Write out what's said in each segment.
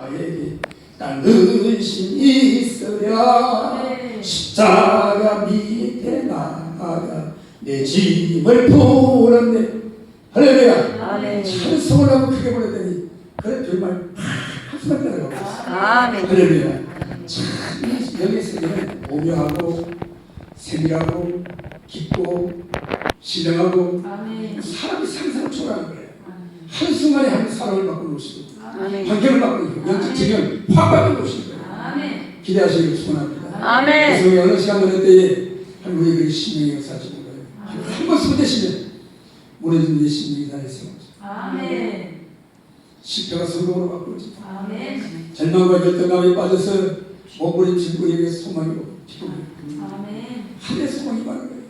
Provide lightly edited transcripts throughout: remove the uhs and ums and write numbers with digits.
나에게 당근심이 있으랴 십자가 밑에 나아가 내 짐을 풀었네. 할렐루야. 찬송을 하고 크게 보냈더니 그래 정말 한숨을 따라가고 있었어요. 할렐루야. 참 여기서 우리는 오묘하고 세밀하고 깊고 신령하고 사람이 상상을 초월하는 거예요. 한순간에 한 사람을 바꿔놓으시고 환경을 바꿔놓으시고 영적 지경 확 바꿔놓으시는 거예요. 기대하시길 축원합니다. 그래서 어느 시간 어느 때에 한국의 그 신명의 역사 주는 거예요. 한 번 쓰면 무너진 내 신명이 다 있어. 실패가 성공으로 바꾸어지고 절망과 결정감에 빠져서 몸부림친 우리에게 소망이고 기쁨이고 하늘의 소망이 많은 거예요.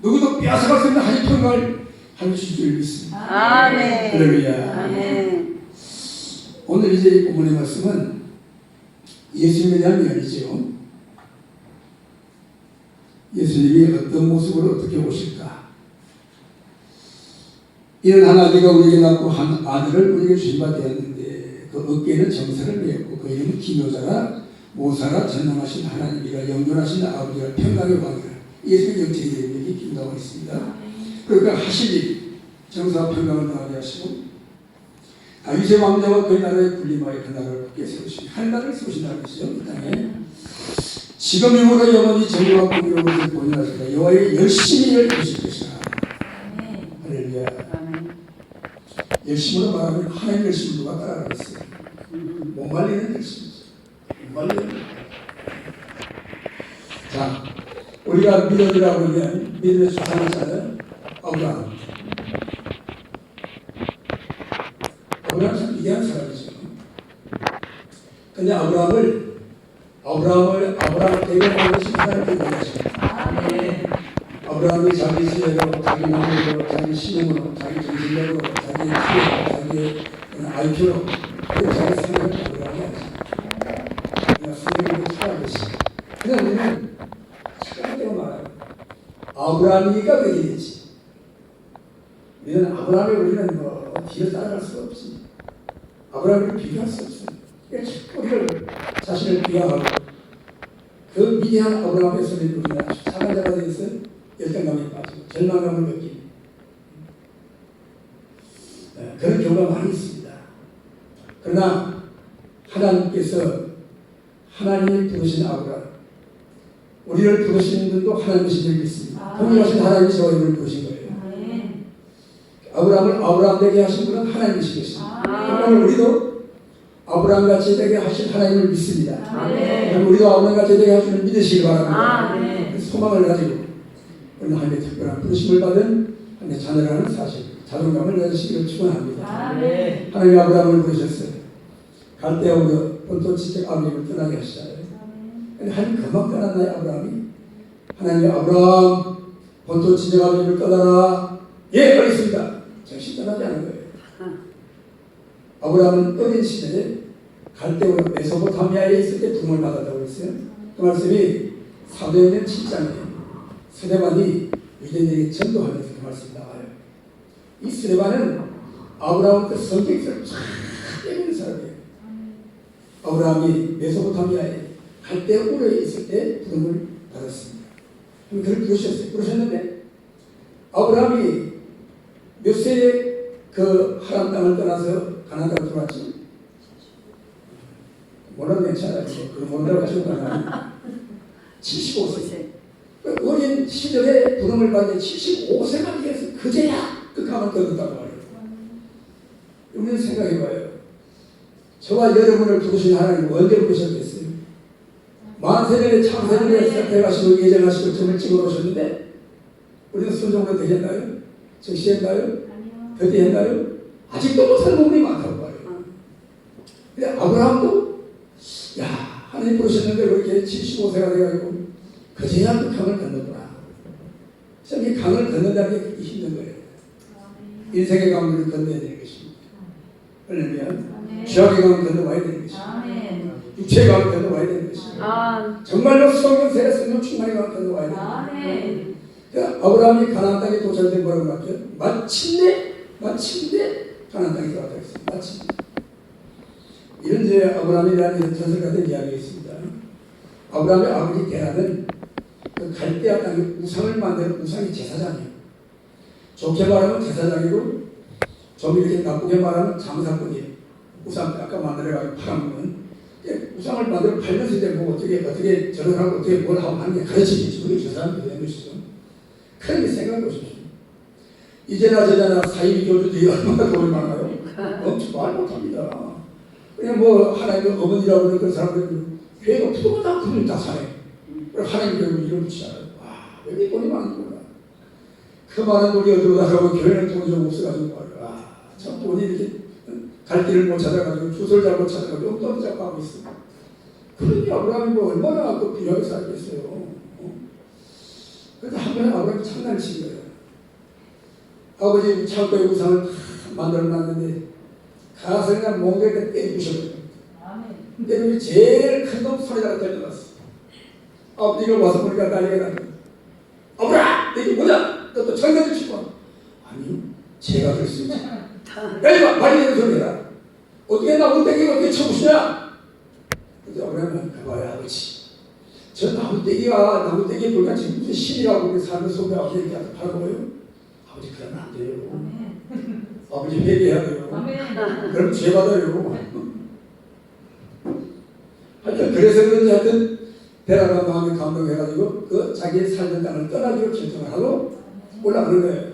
누구도 빼앗아갈 수 없는 하나님의 평강을 하실 줄 믿습니다. 할렐루야. 오늘 이제 본문의 말씀은 예수님에 대한 면이죠. 예수님이 어떤 모습으로 어떻게 오실까? 이런 한 아들가 우리에게 낳고 한 아들을 우리에게 주신 바 되었는데 그 어깨에는 정사를 메었고 그 이름은 기묘자라 모사라 전능하신 하나님이라 영존하신 아버지라 평강의 왕이라. 예수의 영적인 이름이 기도하고 있습니다. 그러니까 하실 일 정사와 평강을 당하게 하시고 다윗의 왕자와 그의 나라에 군림하여 그 나라를 굳게 세우시고 한 나라를 세우신다는 것이죠. 이 땅에 지금 이후로 영원히 정의와 공의로움을 본연하시다. 여호와의 열심히 일하실 것이라. 할렐루야. 열심으로 말하면 하나님 열심을 누가 따라가겠어요? 못 말리는 열심이죠. 못 말리는. 자, 우리가 믿음이라고 하면 믿음의 수상을 찾아요. 아브라함. 아브라함 참 위대한 사람이죠. 근데 아브라함을 대변하는 신사를 얘기하십니다. 아브라함이 자기 지혜로, 자기 마음으로, 자기 신용으로, 자기 정신력으로, 자기 지혜로, 자기 IQ로 자기 생각을 아브라함이 하십니다. 그러니까 성경으로 찾아가는 것이. 그냥 우리는 착각되고 말아요. 아브라함이니까 그게 되지. 우리는 아브라함의 우리는 뭐 뒤를 따라갈 수가 없지. 아브라함을 비교할 수 없어요. 그러니까 우리를 자신을 비하하고 그 위대한 아브라함의 소리를 우리가 작은 자가 되어서 열등감에 빠지고 절망감을 느끼고 그런 경우가 많이 있습니다. 그러나 하나님께서 하나님을 부르신 아브라함, 우리를 부르시는 분도 하나님이신 줄 믿습니다. 동일하신 하나님이 저와 우리를 부르신 거예요. 아브라함을 아브라함 되게 하신 분은 하나님이신 것입니다. 그러면 우리도 아브라함같이 되게 하신 하나님을 믿습니다. 우리도 아브라함같이 되게 하시는 믿으시기 바랍니다. 소망을 가지고 우리는 하나님의 특별한 부르심을 받은 하나님의 자녀라는 사실, 자존감을 가지시기를 축원합니다. 하나님이 아브라함을 부르셨어요. 갈대아우르 본토지적 아버님을 떠나게 하시잖아요. 근데 하나님 금방 떠났나요, 아브라함이? 하나님이 아브라함 본토지적 아버님을 떠나라. 예, 알겠습니다. 정신 떠나지 않은 거예요. 아브라함은 어린 시절에 갈대아우르 메소포타미아에 있을 때 부름을 받았다고 했어요. 그 말씀이 사도행전 7장에 스데반이 유대인에게 전도하면서 그 말씀이 나와요. 이 스데반은 아브라함 그 성격을 참 깨는 사람이에요. 아브라함이 메소포타미아에 갈대아우르에 있을 때 부름을 받았습니다. 그를 부르셨어요. 부르셨는데 아브라함이 몇 세에 그 하람 땅을 떠나서 가나안 땅을 들어왔지? 몰라도 괜찮아요. 그 몰라도 괜찮아요. 75세. 어린 시절에 부름을 받는 75세가 되어서 그제야 그 감을 끊었다고 말해요. 우리는 생각해봐요. 저와 여러분을 부르신 하나님 언제 부르셨겠어요? 만세전에 창세전에 시작해가시고 예정하시고 점을 찍어놓으셨는데 우리는 순종으로 되겠나요? 즉시했나요? 더디했나요? 아직도 못하는 부분이 많다고 말해요. 근데 아브라함도 야 하나님 부르셨는데 그렇게 75세가 돼가지고 그제야 그 강을 건너구나. 참 이 강을 건넌다는 게 힘든 거예요. 인생의 강을 건너야 되는 것입니다. 그러면 죄악의 강을 건너와야 되는 것입니다. 육체의 강을 건너와야 되는 것입니다. 정말로 성령세례 성령 충만의 강을 건너와야 되는 것입니다. 그러니까 아브라함이 가나안 땅에 도착된 거라고 말했죠. 마침내 가나안 땅에 들어갔다 했습니다. 마침내. 이런 제 아브라함에 대한 이런 전설 같은 이야기가 있습니다. 아브라함의 아버지 게라는 그 갈대아 땅에 우상을 만드는 우상의 제사장이에요. 좋게 말하면 제사장이고 좀 이렇게 나쁘게 말하면 장사꾼이에요. 우상 아까 만들어가지고 팔아먹는 우상을 만들어 팔면서 이제 뭐 어떻게 저를 하고 어떻게 뭘 하고 하는 게 가르치겠지. 그게 저 사람이 되는 것이죠. 그렇게 생각해 보십시오. 이제나 저제나 사이비 교주들이 얼마나 돈을 많아요? 엄청 말 못합니다. 그냥 뭐 하나님의 어머니라고 하는 그 사람들 교회가 부도가 다 그분이 다 사네. 하나님 교회를 이름 붙이잖아요. 와, 왜 이렇게 돈이 많은구나. 그 많은 돈이 어디로 가서 교회는 돈이 좀 없어가지고 말이야. 참 돈이 이렇게 갈 길을 못 찾아가지고 주소를 잘못 찾아가지고 용돈을 잡고 하고 있어. 그러니 아브라함이 뭐 얼마나 그 비하게 살겠어요. 그런데 한 번에 아브라함이 장난을 친 거예요. 아버지 창고에 우상을 만들어놨는데 가서 그냥 몽개를 때려 부셔버려요. 근데 제일 큰 놈 손에다가 던져놨어. 아버지가 와서 보니까 난리가 나요. 아브라! 이게 뭐냐? 너 또 장난을 치고. 아니요. 제가 그럴 수 있지. 야 이봐! 말이 되는 소리 해라. 어떻게 나무떼기가 어떻게 쳐부시냐? 그래서 아브라함은 그거야 아버지. 저 나무떼기에 불같이 무슨 신이라고 우리 삶을 속에 아버지에게 팔아먹어요? 아버지 그러면 안 돼요. 아버지 회개해야 돼요. 그럼 죄 받아요. 하여튼 그래서 그런지 하여튼 베라가 마음에 감동해가지고 그 자기의 살던 땅을 떠나기로 결정을 하고 올라가는 거예요.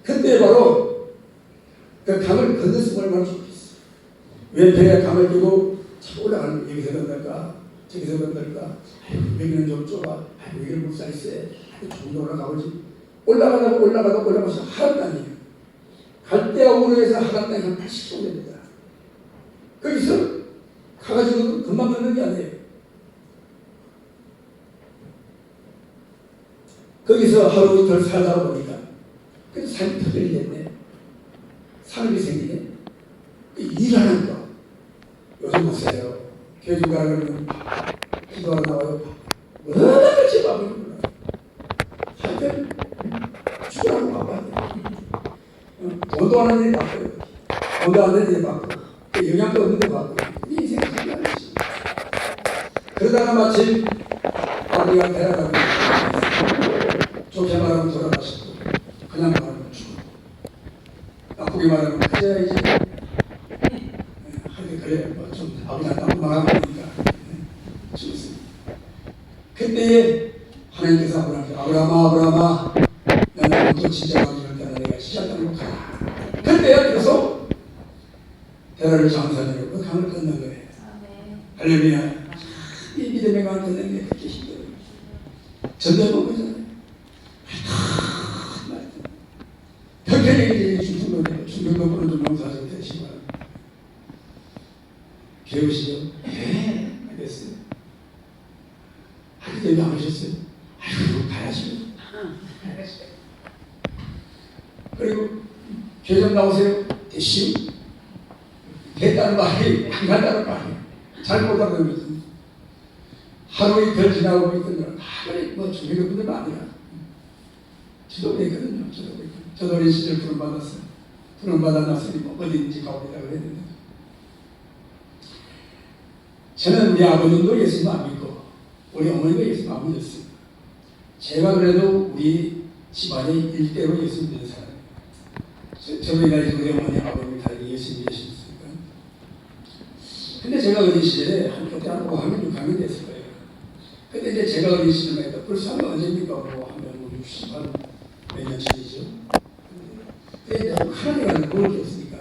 그때 바로 그 강을 건넜으면 얼마나 좋겠어. 왜 베라가 강을 끼고 올라가는 거야. 여기서 건널까 저기서 건널까. 여기는 좀 좁아. 여기는 물살이 세. 좀 더 올라가보지. 올라가서 하란 땅이에요. 갈대아 우르에서 하란 땅이 한 80km입니다. 거기서 가가지고 금방 걷는 게 아니에요. 거기서 하루 이틀 살다 보니까 그래서 삶이 터질이 됐네. 삶이 생기네. 일하는 거. 요즘 보세요. 교회 좀 가라 그러면 기도하러 나와요. 얼마나 같이 밥을 먹어요. 하여튼 죽으라고 바빠야 돼. 돈도 안 하는 데 바빠요. 돈도 안 되는 데 바빠요. 영향도 없는 데 바빠요. 인생이 장난 아니지. 그러다가 마침 아버지가 데려가고 좋게 말하면 돌아가시고 그냥 말하면 죽어. 나쁘게 말하면 그제야 이제 하여튼 그래 좀 아버지가 나쁜 말하고 하니까 죽었습니다. 그때 하나님께서 아브라함아 나는 또 진정한 일을 따라 내가 시작하는 거야. 그때야 그래서 대라를 장사하려고 그 강을 건넌 거예요. 할렐루야. 이 믿음의 강 건너는 게 그렇게 힘들어요. 전대본 거잖아요. 평균에 중등도권을 좀 용서하셔도 되시기 바랍니다. 배우시죠? 네, 알겠어요. 근데 왜 안 하셨어요? 아이고, 가야죠. 그리고 교정 나오세요. 대시오. 됐다는 말이 안 간다는 말이 잘못하는 거죠. 하루 이틀 지나고 있더니 그래 뭐 중요한 분들 많이야. 저도 그랬거든요. 저도 어린 시절 부름 받았어요. 부름 받아 나서니 뭐 어디든지 가보자 그랬는데 저는 우리 아버님도 예수님 안 믿고 우리 어머니도 예수님 안 믿었어요. 제가 그래도 우리 집안의 일대로 예수님 믿는 사람이에요. 저도 이날 우리 어머니 아버님이 다 예수님 믿으셨으니까. 근데 제가 어린 시절에 그때 한 5학년 6학년 됐을 거예요. 근데 이제 제가 어린 시절에 벌써 한 언제입니까? 뭐 하면 60한 몇 년 전이죠. 근데 이제 하나님이라는 걸 없으니까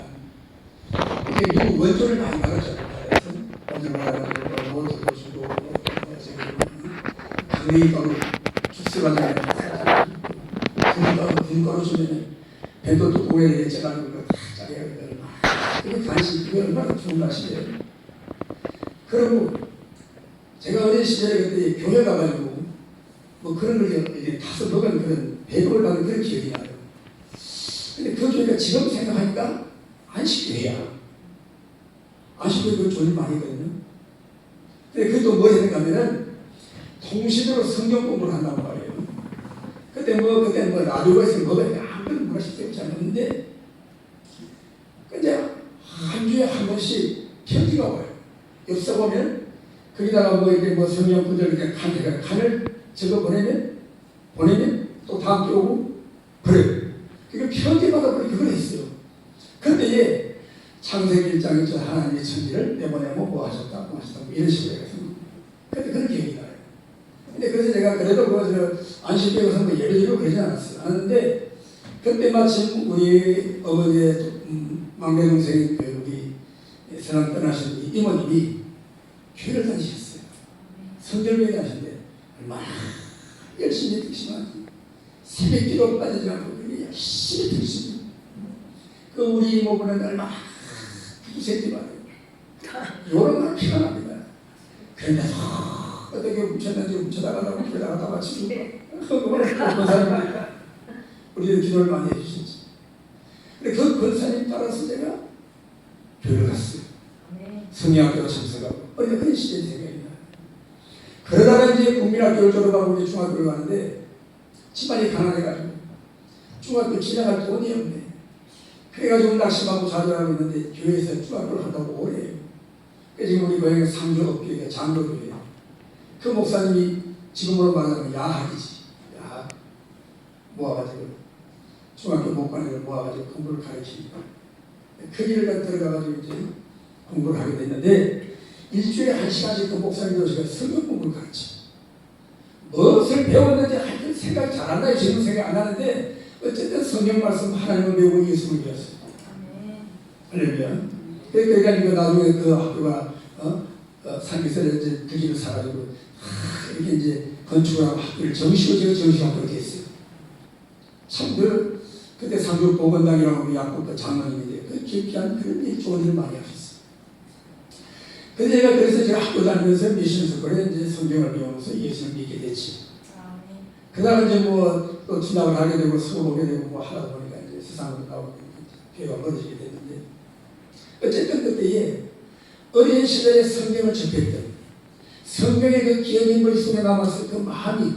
이게 미국 원조를 많이 말하잖아요. 원조를 말하고 뭘 들어주고 강냉이 가루 죽수라는 분가루 주면 밴도 또 고개를 예측하는 거 다 짜게 하거든요. 그게 간식 그게 얼마나 좋은 맛이에요. 그리고 제가 어린 시절에 그때 교회 가가지고 뭐 그런 걸 이제 타서 먹은 그런 배급을 받은 그런 기억이 나요. 근데 그 교회가 지금 생각하니까 안식교회야. 안식교회 그 존이 많이 있거든요. 근데 그게 또 뭐 했는가 하면은 통신으로 성경 공부를 한단 말이에요. 그때 뭐 라디오가 있으면 뭐가 아무런 뭐가 시스템이 잘 없는데 근데 한 주에 한 번씩 편지가 와요. 엽서 보면 거기다가 뭐 이렇게 뭐 성경 구절 이렇게 칸을 적어 보내면 또 다음 주 오고 그래요. 그게 편지마다 그걸 했어요. 그런데 얘 창세기 1장에 저 하나님의 천지를 내보내면 뭐 하셨다 뭐 이런 식으로 해서 그때 그런 기억이 나요. 근데 그래서 제가 그래도 안식교에서 뭐 예를 들고 그러지 않았어요. 하는데 그때 마침 우리 어머니의 막내 동생이 우리 세상 떠나신 우리 이모님이 교회를 다니셨어요. 성결교회 다니셨는데 얼마나 열심히 듣지만 새벽기도 빠지지 않고 열심히 듣습니다. 그 우리 이모부는 얼마나 구두새끼 말이에요. 요런 말 피가 납니다. 그런데 어떻게 뭉쳐다가다가 교회다가 마치고 그 사람이 우리는 기도를 많이 해주셨지. 근데 그 권사님 따라서 제가 교회를 갔어요. 성리학교 참석하고 그런 시대의 생각이 나요. 그러다가 이제 국민학교를 졸업하고 이제 중학교를 가는데 집안이 가난해가지고 중학교 지나갈 돈이 없네. 그래가지고 낙심하고 좌절하고 있는데 교회에서 중학교를 한다고 오래요. 지금 우리 고향에 상주업교회가 장로교회예요. 그 목사님이 지금으로 말하면 야학이지. 야학 모아가지고 중학교 목관을 모아가지고 공부를 가르치니까 그 길을 들어가가지고 이제 공부를 하게 됐는데 일주일에 1시간씩 그 목사님 오시가 성경 공부를 가르쳐. 무엇을 배웠는지 하여튼 생각이 잘 안 나요. 지금 생각 안 나는데 어쨌든 성경 말씀 하나님을 배우고 예수를 배웠어요. 할렐루야. 그러니까 나중에 그 학교가 산기설에 이제 그 길을 사가지고 이렇게 이제 건축을 하고 학교를 정식학교로 됐어요. 참 그때 상주 보건당이라고 약국 장로님인데 그 기억한 그런 좋은 일 많이 하셨어요. 그래서 제가 학교 다니면서 미션스쿨에 이제 성경을 배우면서 예수를 믿게 됐지. 그다음 이제 뭐 또 진학을 하게 되고 수업 오게 되고 뭐 하다 보니까 이제 세상으로 나오고 교회가 멀어지게 됐는데 어쨌든 그때에 어린 시절에 성경을 접했던 성경의 그 기억이 머릿속에 남았을 그 마음이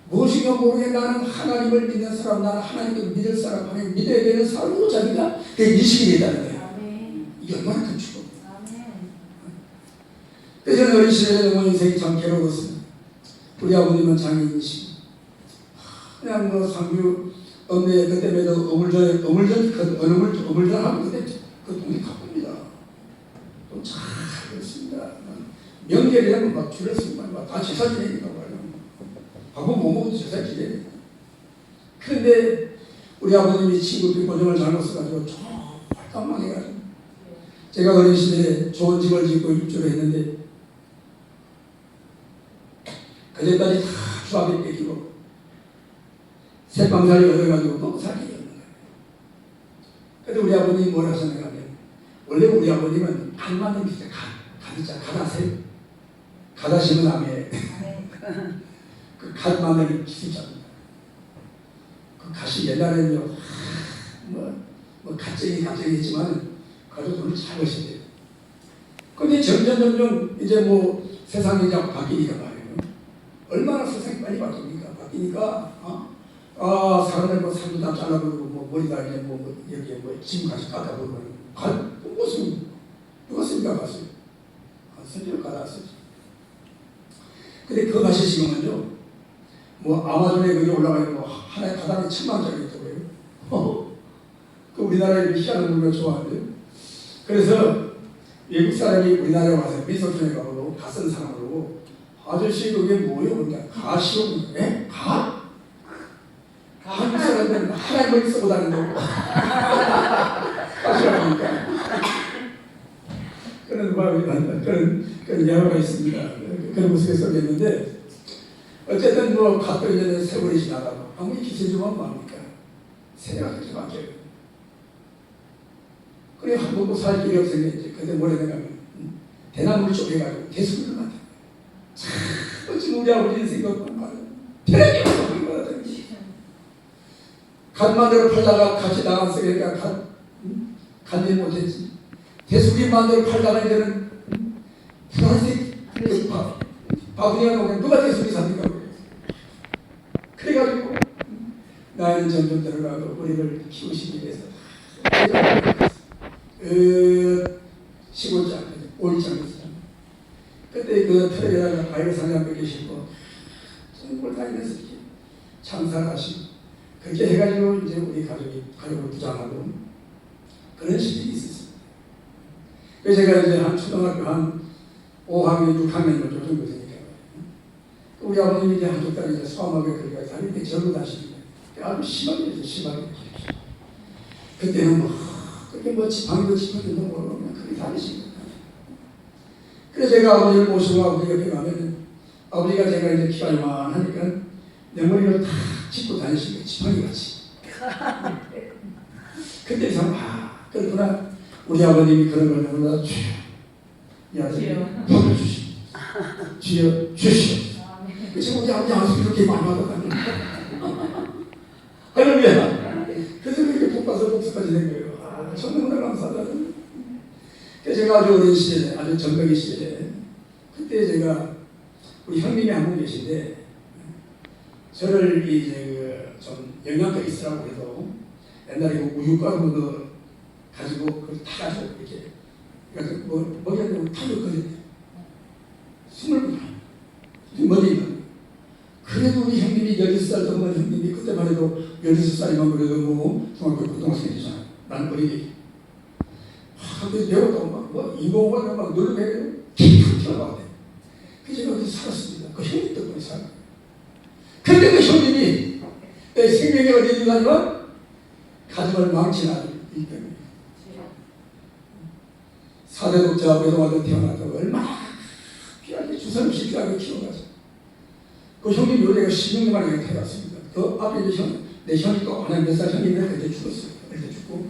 무엇인가 모르게 나는 하나님을 믿는 사람, 나는 하나님을 믿을 사람, 하나님 믿어야 되는 사람으로 자기가 그 인식이 되다는 거예요. 이게 얼마나 큰 축복이에요. 그래서 저는 어린 시절에 너무 인생이 참 괴로웠습니다. 우리 아버님은 장애인이시고 그냥 뭐 상주 읍내에 그때마다 어물전 하면 그때 그 동네 가쁩니다. 또 잘 그렇습니다. 명절이라면 막 줄였으면 막 다 제사 지내니까 말이야. 밥은 못 먹어도 제사 지내. 그런데 우리 아버님이 친구들이 고정을 잘못 써가지고 좀 망해가지고 제가 어린 시절에 좋은 집을 짓고 입주를 했는데 그때까지 다 주합이 뺏기고 새방살이 얻어가지고 너무 살기 없는 거예요. 그래서 우리 아버님이 뭐라 하셨는가 하면 원래 우리 아버님은 간 만든 기자 가다세요. 가다시면 암에 그 간 만드는 기술자입니다. 그 갓이 옛날에는요 뭐 가정이지만 가지고 돈을 잘 버신대요. 근데 점점 이제 뭐 세상이 이제 바뀌니까 말이에요. 얼마나 세상이 빨리 바뀌니까 사람들 뭐 살도 다 잘라버리고 뭐 머리다 이제 여기에 짐 같이 갖다 버리고 무슨 누가 쓰니까 갔어요. 선지를 갖다 쓰지. 근데 그 갓이 지금은요 뭐 아마존에 거기 올라가면 뭐 하나의 가닥이 10,000,000원짜리 있다고요. 그 우리나라에 희한한 물건 좋아하는데요. 그래서 외국 사람이 우리나라에 와서 미소촌에 가보고 갓쓴 사람으로 아저씨 그게 뭐예요? 그러니까 가시오. 예? 가? 한국 사람들은 하나님을 써보다는 거고 가시오니까 그런 예화가 있습니다. 그런 모습에 써있는데 어쨌든 뭐 갓도 이제 세월이 지나가고 아무리 기세주만 뭐합니까? 세대가 그렇게 바뀌어요. 그래 한 번도 살 길이 없었는데 그때 뭐라 생각하면 대나무를 쪼개가지고 대수를 만든 거예요. 참 어찌 우리 아버지 인생과 편하게 없는 것 같아요. 갓 만들어 팔다가 같이 나갔어. 그러니까 갓일 못했지. 대수기 만들어 팔다가 이제는 프랑스 바구니가 나오면 누가 대수기 삽니까? 그래가지고 나이는 점점 들어가고 우리를 키우시기 위해서 15장, 5일장이었어요. 그때 그 틀에다가 바위를 상장하고 계시고 전국을 다니면서 이렇게 장사를 하시고 그렇게 해가지고 이제 우리 가족을 부장하고 그런 시절이 있었어요. 그래서 제가 이제 한 초등학교 한 5학년, 6학년 정도 되니까 우리 아버님이 이제 한쪽 딸이 이제 소아마비가 그러니까 다리에 절로 다시는 거예요. 아주 심하게 했어요. 심하게. 그때는 뭐 그렇게 뭐 지팡이도 짚어준다고 모르고 그냥 그렇게 다니신 거예요. 그래서 제가 아버지를 모시고 아버지 옆에 가면 아버지가 제가 이제 키가 이만하니까 내 머리를 탁 짚고 다니신 거예요. 지팡이 같이. 그때 참 그렇구나. 우리 아버님이 그런 걸 너무나 주여 이 아들이 복을 주시오. 주여 주시오. 지금 우리 아버지 안수 이렇게 많이 받았다는 할렐루야. 그래서 그렇게 복 받아서 복수까지 된 거예요. 너무나 감사하다. 그래서 제가 아주 어린 시절에, 아주 젊은이 시절에 그때 제가 우리 형님이 한 분 계신데 저를 이제 좀 영양가 있으라고 해서 옛날에 그 우유가루 가지고 그걸 타가지고 이렇게 그러니까 먹여야 되고 타줬거든요. 숨을 머리는 그래도 우리 형님이 16살 넘은 형님이 그때만 해도 16살이면 그래도 뭐 중학교 고등학생이잖아요. 난 어린이. 그래서 배웠다고 막 인공호흡을 막 누르면 킥 튀어나왔대. 그래서 제가 어디서 살았습니다. 그 형님 때문에 살아요. 근데 그 형님이 내 생명이 어디 있는가니까 가정을 망치는 이 때문에 4대 독자 외동아들 태어났다고 얼마나 귀하게 주선없이 귀하게 키워가지고 그 형님 요래가 16년 만에 태어났습니다. 그 앞에 이제 내 형이 또 하나 몇 살 형님인데 그때 죽었어요. 그때 죽고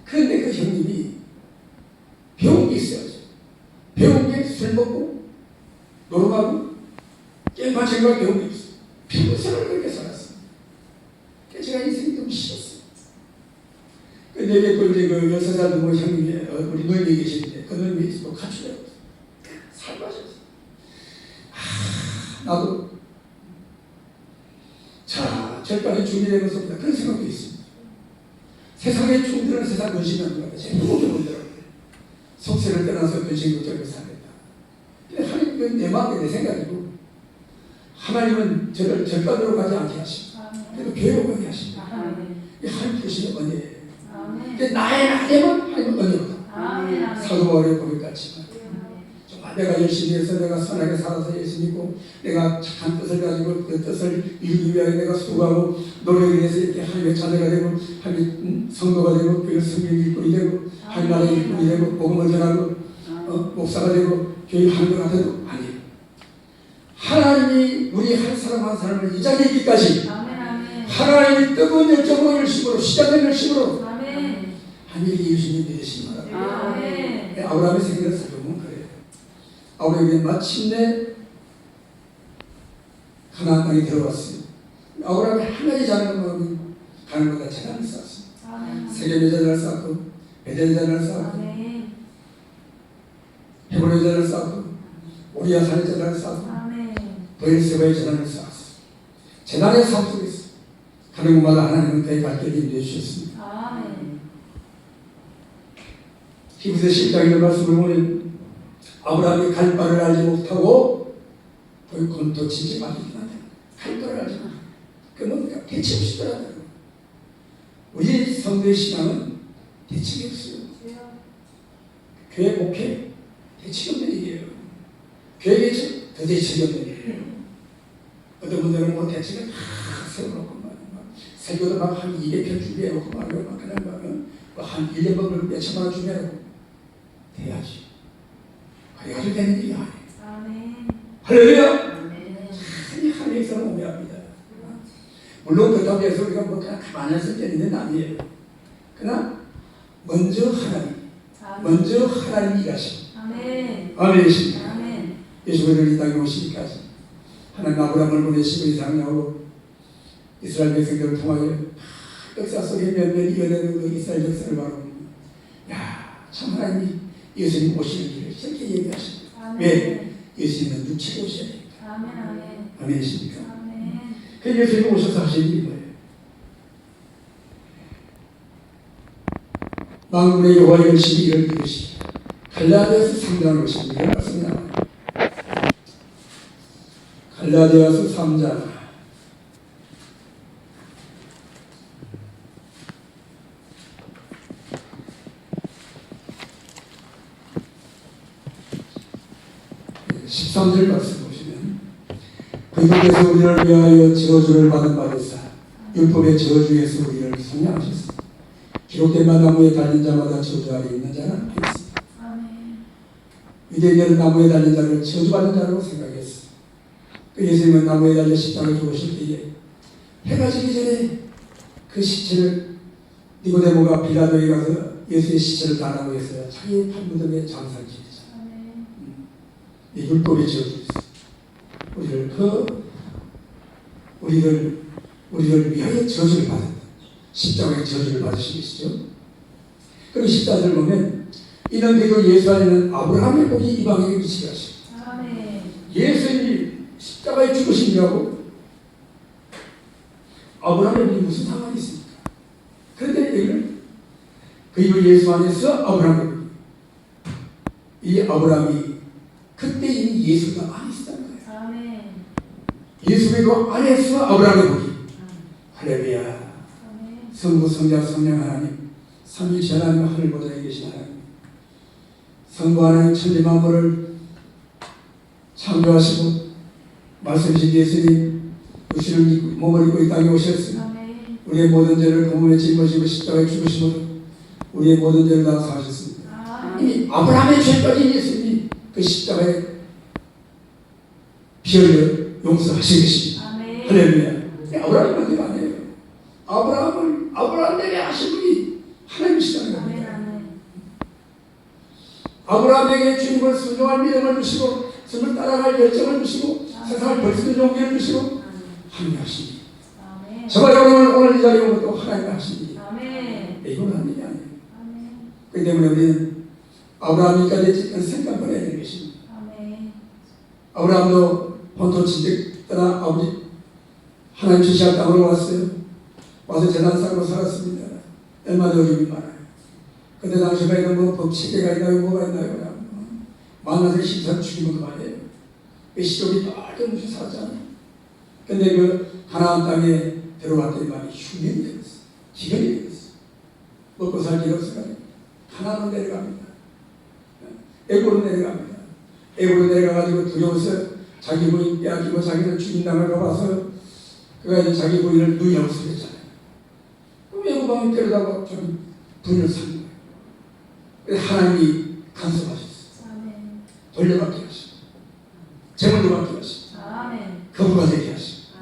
그런데 그 형님이 배운 게 있어요. 배운 게 술 먹고 노름하고 게임만 생각 배운 게 있어요. 평생을 그렇게 살았어요. 그래서 제가 인생이 좀 싫었어요. 근데 또 이제 그 16살 넘은 형님이 우리 노인이 계시는데 그 노인이 또 가출해요. 살바셨어요. 나도 자 절반에 준비되면서부터 그런 생각도 있습니다. 세상의 종들은 세상 근심이 안 된다. 제가 너무 좋은데요. 속세를 떠나서 근심을 절로 살겠다. 근데 하나님은 내 마음에 내 생각이고 하나님은 저를 절반으로 가지 않게 하십니다. 그래도 교회로 가게 하십니다. 하나님 주시는 은혜예요. 근데 나의 나대면 하나님은 은혜로다. 사도 바울의 고백같지만 정말 내가 열심히 해서 내가 선하게 살아서 예수 믿고 내가 착한 뜻을 가지고 그 뜻을 이루기 위하여 내가 수고하고 노력을 해서 이렇게 하나님의 자녀가 되고 하나님 성도가 되고 교회 성령 일꾼이 되고 하나님 나라의 일꾼이 되고 복음을 전하고 목사가 되고 교회 하는 것 같아도 아니에요. 하나님이 우리 한 사람 한 사람을 이 자리에 있기까지 하나님이 뜨거운 열정과 열심으로 시작된 열심으로 하나님이 예수님 되시는 거다. 아브라함의 생애를 살펴보면 그래요. 아브라함이 마침내 가나안 땅에 들어왔어요. 아브라함이 한 가지 잘하는 것은 가는 것보다 재단을 쌓았습니다. 세겜의 재단을 쌓고 베델의 재단을 쌓고 헤브론의 재단을 쌓고 오리아산의 재단을 쌓고 베엘세바의 재단을 쌓았어요. 재단의 삶 속에서 가는 곳마다 하나님은 그의 발길을 인도해 주셨습니다. 히브리서 10장의 말씀을 보면 아브라함이 갈 바를 알지 못하고 거기 검토치지 말리긴 한다. 갈 바를 알지 못한다. 그 뭔가 대책 없이 떠난다. 우리 성도의 신앙은 대책이 없어요. 교회 목회 대책이 없는 일이에요. 교회 대책 더 대책이 없는 일이에요. 어떤 분들은 뭐 대책을 다 세워놓고 설교도 막 한 200편 준비해놓고 막 그냥 한 1년만 몇천만 원 준비해놓고 돼야지. 그래가지고 되는 일이 아니에요. 할렐루야. 하나님께서는 오묘합니다. 물론 그렇다고 해서 우리가 뭐 그냥 가만히 있을 때는 있는 아니에요. 그러나 먼저 하나님이 일하시고 아멘이십니다. 예수님을 이 땅에 오시기까지 하나님 아브라함을 보내시고 이상하고 이스라엘 백성들을 통하여 역사 속에 몇몇 이어내는 그 이스라엘 역사를 바라봅니다. 참 하나님이 예수님 오시는 길을 이렇게 얘기하십니다. 왜? 예수님은 육체로 오셔야 됩니다. 아멘이십니까? 그 예수님이 오셔서 하시는 일이 뭐예요? 만군의 여호와 열심히 이를 이루시리. 갈라디아서 3장을 보시면 이런 말씀이 나와요. 갈라디아서 3장 13절 말씀 보시면 그분께서 우리를 위하여 저주를 받은 바 되사 율법의 저주에서 우리를 속량하셨습니다. 기록된 바 나무에 달린 자마다 저주 아래 있는 자는 없습니다. 유대인들은 나무에 달린 자를 저주받는 자라고 생각했어요. 그 예수님은 나무에 달려 십자가에 죽으실 때에 해가 지기 전에 그 시체를 니고데모가 빌라도에 가서 예수의 시체를 달라고 했어요. 자기의 팔무덤에 장사를 지냈잖아요. 율법의 저주 우리를 위하여 저주를 받은 십자가의 저주를 받으신 것이죠. 그리고 14절 보면 이는 그리고 예수 안에는 아브라함의 복이 이방에게 미치게 하십니다. 예수님이 십자가에 죽으시냐고 아브라함의 복이 무슨 상관이 있습니까? 그런데 여기는 그리고 예수 안에서 아브라함의 복이 이 아브라함이 그때 이미 예수가 안에 있었다는 거예요. 예수의 안에서 아브라함의 복이 할렐루야. 성부 성자 성령 하나님 삼위일체 하나님 하늘보좌에 계신 하나님 성부 하나님 천지 만물을 창조하시고 말씀하신 예수님 우시는 몸을 입고 이 땅에 오셨으니 우리의 모든 죄를 그 몸에 짊어지고 십자가에 죽으심으로 우리의 모든 죄를 다 사하셨습니다. 이미 아브라함의 죄까지 예수님이 그 십자가에 피 흘려 용서하신 것입니다. 할렐루야. 아브라함이 문제가 아니에요. 아브라함에게 하신 분이 하나님이시다는 겁니다. 아브라함에게 주님을 순종할 믿음을 주시고 주님을 따라갈 열정을 주시고 세상을 벌쓰는 용기를 주시고 하나님 하십니다. 저와 여러분은 오늘 이 자리에 오면 또 하나님 하십니다. 이건 하는 일이 아니에요. 그렇기 때문에 우리는 아브라함이까지 짓는 생각 버려야 되는 것입니다. 아브라함도 본토 친척 떠나 아버지 하나님 지시할 땅으로 왔어요. 와서 재단 쌓고 살았습니다. 얼마나 어려움이 많아요. 그때 당시에 뭐 법칙계가 있나요? 뭐가 있나요? 만나서 심사 죽이면 그만이에요. 시족이 빨리 무시 살았잖아요. 근데 그 가나안 땅에 들어왔더니 말이 흉년이 되었어요. 기근이 되었어요. 먹고 살 길 없어가지고 가나안으로 내려갑니다. 애고로 내려갑니다. 애고로 내려가가지고 두려워서 자기 부인 빼앗기고 자기는 죽인당을 가봐서 그가 이제 자기 부인을 누이라고 소리했잖아요. 그럼 애고방이 때려다가 좀 부인을 산 거예요. 그래서 하나님이 간섭하셨어요. 돌려받게 하시고 재물도 받게 하시고 거부가 되게 하시고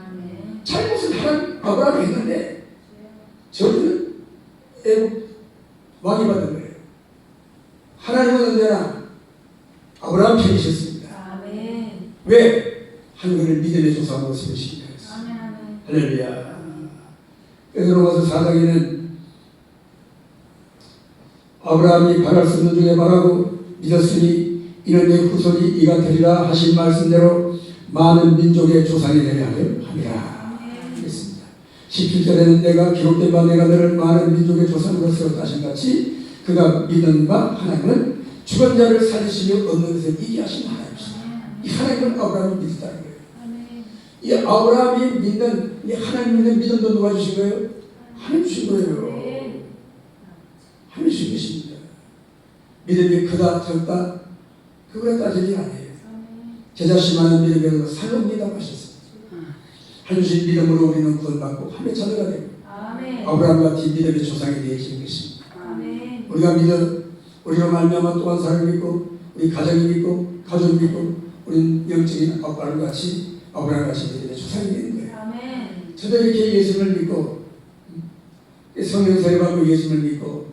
잘못은 하나님 아브라함이 했는데 저주는 애국 왕이 받은 거예요. 하나님은 언제나 아브라함 편이셨습니다. 왜? 한국을 믿음의 조상으로 세우시기 위해서. 할렐루야. 그래서 로마서 4장에는 아브라함이 바랄 수 없는 중에 바라고 믿었으니 이는 내 후손이 이가 되리라 하신 말씀대로 많은 민족의 조상이 되려 함이라. 그랬습니다. 17절에는 내가 기록된 바 내가 너를 많은 민족의 조상으로 세웠다 하신 같이 그가 믿는 바 하나님은 죽은 자를 살리시며 얻는 것을 이기 하신 하나님이십니다. 이 하나님은 아브라함이 믿었다는 거예요. 이 아브라함이 믿는 이 하나님 믿는 믿음도 누가 주신 거예요? 하나님 주신 거예요. 하나님 주신 것입니다. 믿음이 크다 적다 그거에 따지는 게 아니에요. 제자심하는 믿음에서 살옵니다 하셨습니다. 하나님 주신 믿음으로 우리는 구원받고 하나님의 자녀가 되고 아브라함 같은 믿음의 조상이 되어지는 것입니다. 우리가 우리로 말미암아 또한 사람을 믿고 우리 가정이 믿고 가족이 믿고 우리는 영적인 아브라함 같이 믿음의 조상이 되는 거예요. 저도 이렇게 예수를 믿고 성령 세례받고 예수를 믿고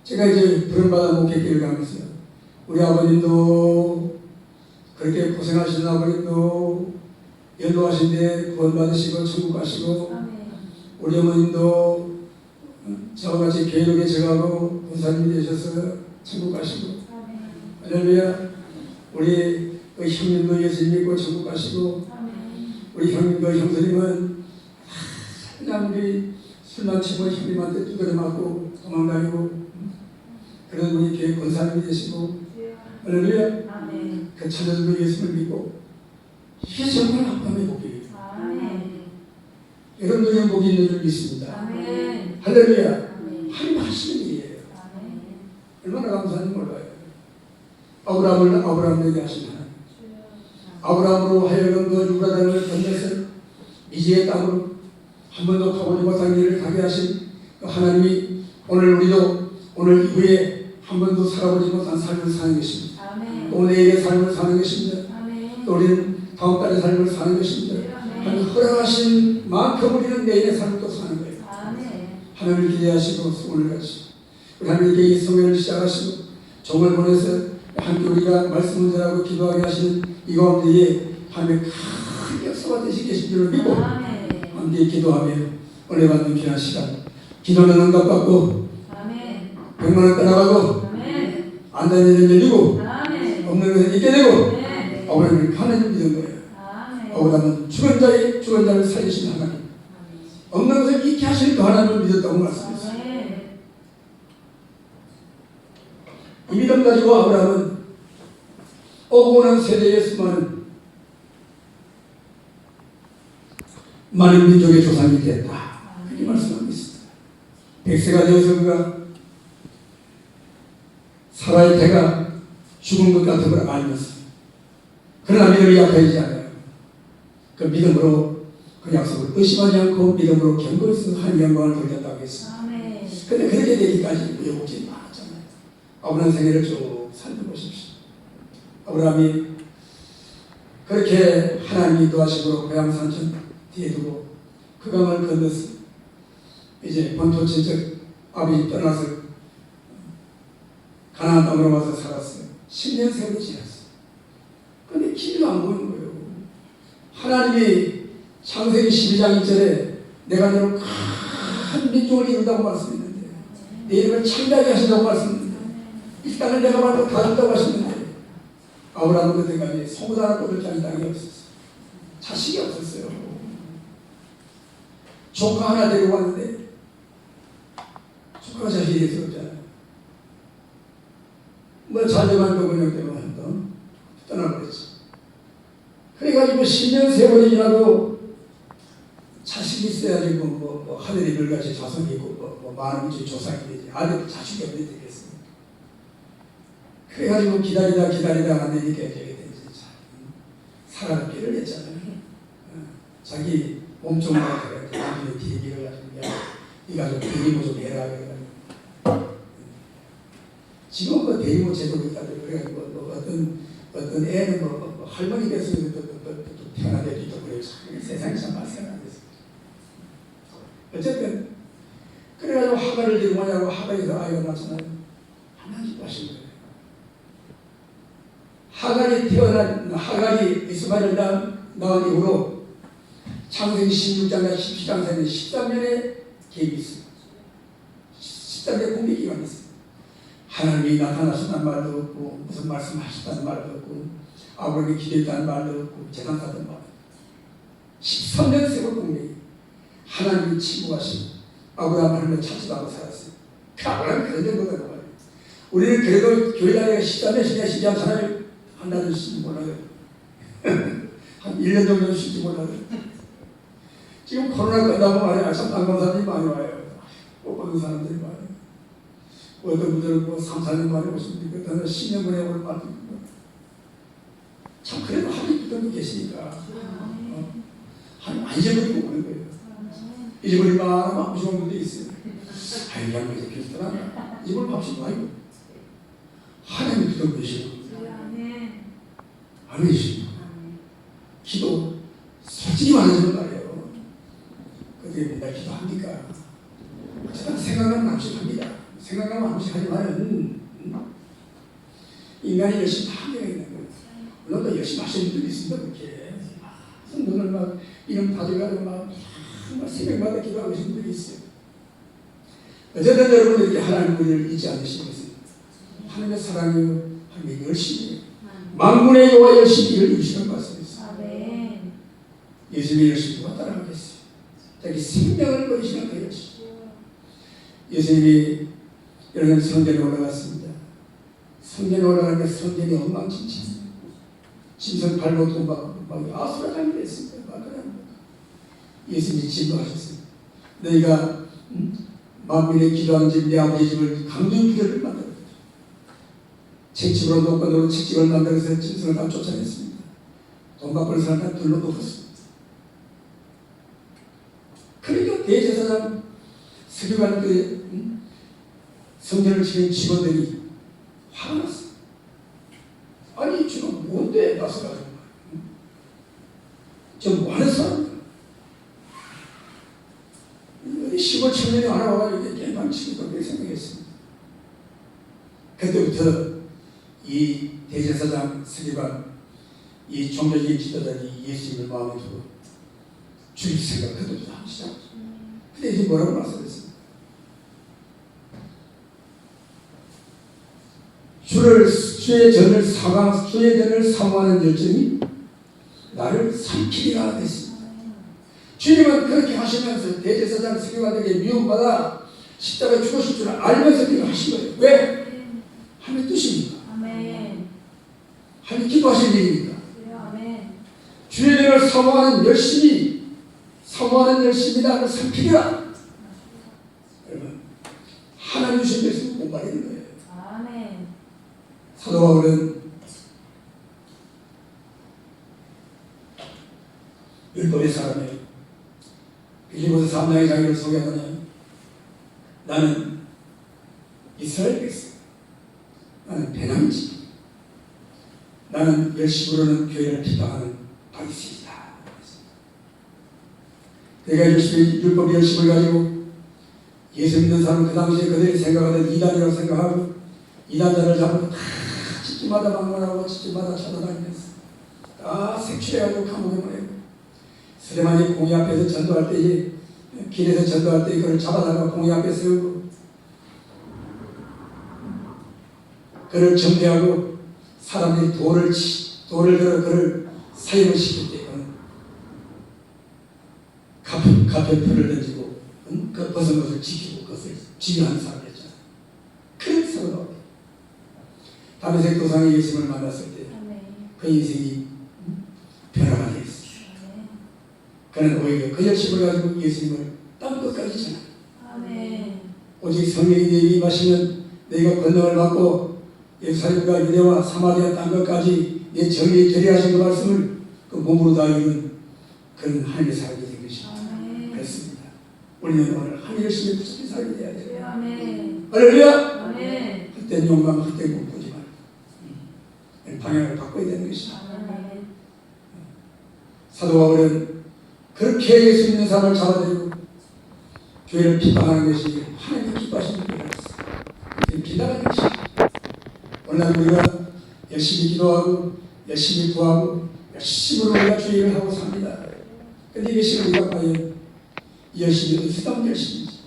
제가 이제 부름받아 목회길을 가면서 우리 아버님도 그렇게 고생하시는 아버님도 연로하신데 구원받으시고 천국 가시고 우리 어머님도 저와 같이 교육에 저하고 군사님이 되셔서 천국 가시고 할렐루야. 우리 형님도 예수 믿고 천국 가시고 우리 형님도 형수님은 그냥 우리 술만 치고 형님한테 두드려 맞고 도망다니고 그런 분이 교회 권사님이 되시고 할렐루야. 그 찾아주는 예수를 믿고 이게 정말 아브라함의 복이에요. 여러분들의 복이 있는 줄 믿습니다. 할렐루야. 하나님 하시는 일이에요. 얼마나 감사한지 몰라요. 아브라함을 아브라함에게 하신 하나님. 아브라함으로 하여금 그 유다단을 건너서 미지의 땅으로 한 번도 가보지 못한 길을 가게 하신 그 하나님이 오늘 우리도 오늘 이후에 한 번도 살아보지 못한 삶을 사는 것입니다. 또 내일의 삶을 사는 것입니다. 또 우리는 다음 달의 삶을 사는 것입니다. 하나님 허락하신 만큼 우리는 내일의 삶을 또 사는 거예요. 하나님을 기대하시고 오늘같이 우리 하나님께 이 성회를 시작하시고 종을 보내서 함께 우리가 말씀을 전하고 기도하게 하시는 이 가운데에 하나님의 큰 역사가 되시 계신 줄을 믿고 함께 기도하며 은혜 받는 귀한 시간 기도는 응답받고 100만원 떠나가고 안 되는 일은 열리고 없는 것은 있게 되고 아브라함을 하나님 믿은 거예요. 아브라함은 죽은 자를 살리신 하나님 없는 것을 있게 하시는 그 하나님을 믿었다고 말씀했어요. 이 믿음 가지고 아브라함은 오고 오는 세대에 수많은 많은 민족의 조상이 됐다. 그렇게 말씀하고 있습니다. 100세가 되어서 그가 사라의 태가 죽은 것 같은 걸 알면서 그러나 믿음이 약해지지 않아요. 그 믿음으로 그 약속을 의심하지 않고 믿음으로 견고해서 하나님의 영광을 돌렸다고 했습니다. 그런데 그렇게 되기까지 우여곡절이 많았잖아요. 아브라함 생애를 쭉 살펴보십시오. 아브라함이 그렇게 하나님이 도와심으로 고향 산천 뒤에 두고 그 강을 건너서 이제 본토 친척 아버지 떠나서 가나안 땅으로 와서 살았어요. 10년 세월이 지났어요. 그런데 길도 안 보이는 거예요. 하나님이 창세기 12장 1절에 내가 너를 큰 민족을 이룬다고 말씀했는데 내 이름을 창대하게 하신다고 말씀했는데 이 땅을 내가 말고 다 준다고 하셨는데 아브라함은 그때까지 소문 하나 꽂을 자리 땅이 없었어요. 자식이 없었어요. 조카 하나 데리고 왔는데 조카가 자식이 있었잖아요. 뭐 자녀만 그 번역 때문에 한번 떠나버렸지. 그래가지고 10년 세월이 지나도 자식이 있어야지 뭐 하늘의 별같이 자손이 있고 뭐 많은 민족의 조상이 되지. 아들 자식이 없는데 되겠습니까? 그래가지고 기다리다 안 되니까 저게 되지. 살아남기를 했잖아요. 자기 몸종만 해가지고 나중에 뒤에 가지고 네가 좀 대리모 좀 해라 그래가지고 지금 그 대리모 제도가 있다고 그래가지고 뭐 어떤 애는 뭐 할머니 돼서 또 태어나기도 그래요. 세상이 참 말세가 안 됐어요. 어쨌든 그래가지고 하갈을 데리고 오냐고 하갈에서 아이가 낳잖아요. 하나님 하신 거예요. 하갈이 이스마엘을 낳은 이후로 창세기 16장과 17장 사이에 13년의 계획이 있습니다. 13년의 공백 기간이 있습니다. 하나님이 나타나셨다는 말도 없고 무슨 말씀하셨다는 말도 없고 아브라함이 기도했다는 말도 없고 재단사던 말도 없고 13년 세월 공백이 하나님이 침묵하시고 아브라함 하나님을 찾지도 않고 살았어요. 그 아브라함이 그런 정도가 말이에요. 우리는 그래도 교회 다니가 13년 쉬지 않잖아요. 한 달은 쉬지 몰라요. 한 1년 정도 쉬지 몰라요. 지금 코로나 끝나고 말이야. 참 난감사람이 많이 와요. 못 보는 사람들이 많아요. 어떤 분들은 뭐 3, 4년 만에 오십니까? 어떤 10년 만에 오는 분도 있고. 참 그래도 하나님 믿는 분 계시니까 하나님 안 잊어버리고 오는 거예요. 잊어버리면 아마 무서운 분도 있어요. 아이 양반 이제 교수들아 입을 밥 아이고 하나님 믿는 분이시고 아멘이시고 기도 솔직히 말해주는 말이에요. 그게 맨날 기도합니까? 어쨌든 생각나면 한번씩 합니다. 생각나면 한번씩 하지만 인간이 열심히 다 한계가 있는 거예요. 물론 또 열심히 하시는 분들이 있습니다. 그렇게 눈을 막 이름 다져가지고 막 새벽마다 기도하고 계신 분들이 있어요. 어쨌든 여러분 이렇게 하나님 우리를 잊지 않으시는 것은 하나님의 사랑이요 하나님의 열심이에요. 만군의 여호와 열심히 이를 이루시는 말씀이 있어요. 예수님의 열심히 누가 따라가겠어요? 자기 생명을 버리시는 그 열심. 예수님이 여러분 성전에 올라갔습니다. 성전에 올라가니까 성전이 엉망진창. 짐승 발목도 막 아수라장이 됐습니다. 막 그냥 예수님이 진노하셨습니다. 너희가 만민의 기도하는 집 내 아버지 집을 강도의 부대를 만들었다. 채찍으로 놓고 놓은 채찍을 만들어서 짐승을 다 쫓아냈습니다. 돈 갚을 사람 다 둘러놓았습니다. 그러니까 대제사장 서기관 성전을 지킨 직원들이 화가 났어요. 아니 지금 뭔데 나서 가는 거야? 지금 뭐하는 사람이야? 시골 청년이 하나 와가지고 개방치고 그렇게 생각했습니다. 그때부터 이 대제사장 서기관 이 종교적인 지도자들이 예수님을 마음에 두고 죽일 생각 그때부터 하기 시작했죠. 근데 이제 뭐라고 말씀했습니까? 주의 전을 사모하는 열정이 나를 삼키리라 됐습니다. 주님은 그렇게 하시면서 대제사장 서기관에게 미움받아 십자가에 죽으실 줄 알면서 그렇게 하신 거예요. 왜? 하나님의 뜻입니다. 하나님 기도하신 일입니다. 주의 전을 사모하는 열심이 나를 삼키리라. 여러분 하나님 주신 것을 못 말리는 거예요. 사도 바울은 율법의 사람이에요. 빌립보서 3장의 자기를 소개하더니 나는 이스라엘 백성, 나는 배남이지, 나는 열심으로는 교회를 비방하는 바리새인이다. 내가 열심히 율법 열심을 가지고 예수 믿는 사람은 그 당시에 그들이 생각하던 이단이라고 생각하고 이단자를 잡고 다 집집마다 방문하고 집집마다 찾아다니면서 다 색출해가지고 감옥에 보내고 스데반이 공의 앞에서 전도할 때에 길에서 전도할 때 그를 잡아다가 공의 앞에 세우고 그를 정죄하고 사람들이 돌을 들어 그를 사형을 시킬 때 가편표를 던지고 그 벗은 것을 지키고 그것을 지휘하는 사람이었잖아요. 큰 사고가 다메섹 도상의 예수님을 만났을 때 그 인생이 변화가 되었어요. 그는 오히려 그 열심을 가지고 예수님을 땅 끝까지 전하고 오직 성령이 내게 임하시면 너희가 권능을 받고 예루살렘과 유대와 사마리아 땅 끝까지 내 정의에 결의하신 그 말씀을 그 몸으로 다 이루는 그런 하나님의 사람이 된 것입니다. 그렇습니다. 우리는 오늘 하나님 열심히 붙잡힌 사람이 되어야 돼요. 할렐루야! 그때 용감, 그때 꿈꾸지 말고 방향을 바꿔야 되는 것입니다. 사도 바울은 그렇게 예수 믿는 사람을 잡아들이고 교회를 비방하는 것이 하나님이 기뻐하시는 일이었어요. 비난하는 것입니다. 오늘 우리가 열심히 기도하고 열심히 구하고 열심히 우리가 주의 일을 하고 삽니다. 그런데 이것이 우리가 과연 열심히 의수다운 열심인지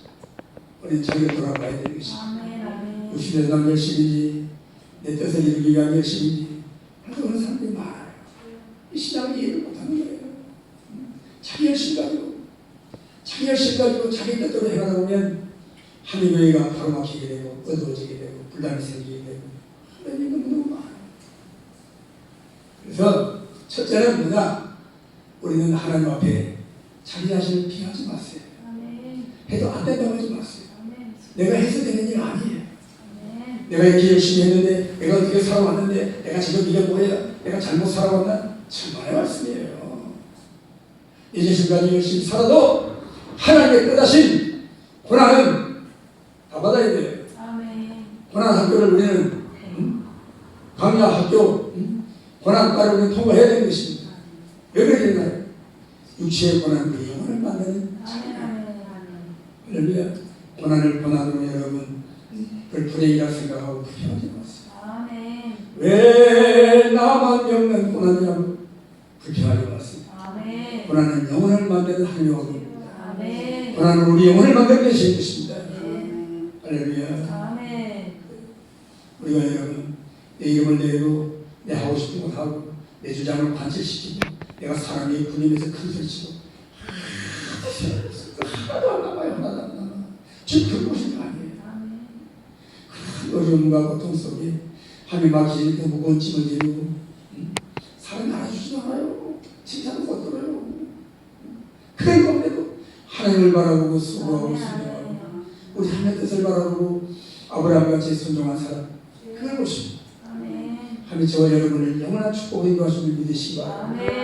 우리는 자기를 돌아봐야 되는 것입니다. 의수다운 열심인지 내 뜻을 이루기 위한 열심인지 그런 사람들이 많아요. 이 신앙을 이해를 못하는 거예요. 자기 열심 가지고 자기 뜻대로 해가다 보면 하나님의 의가 가로막히게 되고 어두워지게 되고 분란이 생기게 되고 하나님이 너무너무 많아요. 그래서 첫째는 뭐냐? 우리는 하나님 앞에 자기 자신을 비하지 마세요. 해도 안 된다고 하지 마세요. 내가 해서 되는 일 아니에요. 내가 이렇게 열심히 했는데 내가 어떻게 살아왔는데 내가 지금 이게 뭐야? 내가 잘못 살아왔나? 정말의 말씀이에요. 이제 지금까지 열심히 살아도 하나님의 뜻하신 고난은 다 받아야 돼요. 고난 학교를 우리는 강야 학교 고난과를 우리는 통과해야 되는 것입니다. 왜 그래야 되나요? 육체의 고난이 영혼을 만드는 할렐루야. 고난으로 여러분 그걸 불행이라 생각하고 불평하지 마세요. 왜 나만 겪는 고난이라고 불평하지 마세요. 고난은 영혼을 만드는 하나님의 업입니다. 고난은 우리 영혼을 만드는 것입니다. 할렐루야. 우리가 여러분 내 이름을 내고 내 하고 싶은 것 하고 내 주장을 관철시키고 내가 사람이 군인에서 큰 소리치고 하나도 안 남아요. 하나도 안 남아. 지금 그런 것이 아니에요. 큰 어려움과 고통 속에 하나님 맡기실 때 무거운 짐을 지고 사람이 알아주지도 않아요. 칭찬도 못 들어요. 그런 가운데도 하나님을 바라보고 수고하고 순종하고 우리 하나님의 뜻을 바라보고 아브라함같이 순종한 사람 그걸 보십니다. 하나님 저와 여러분을 영원한 축복을 인도하시는 믿으시기 바랍니다.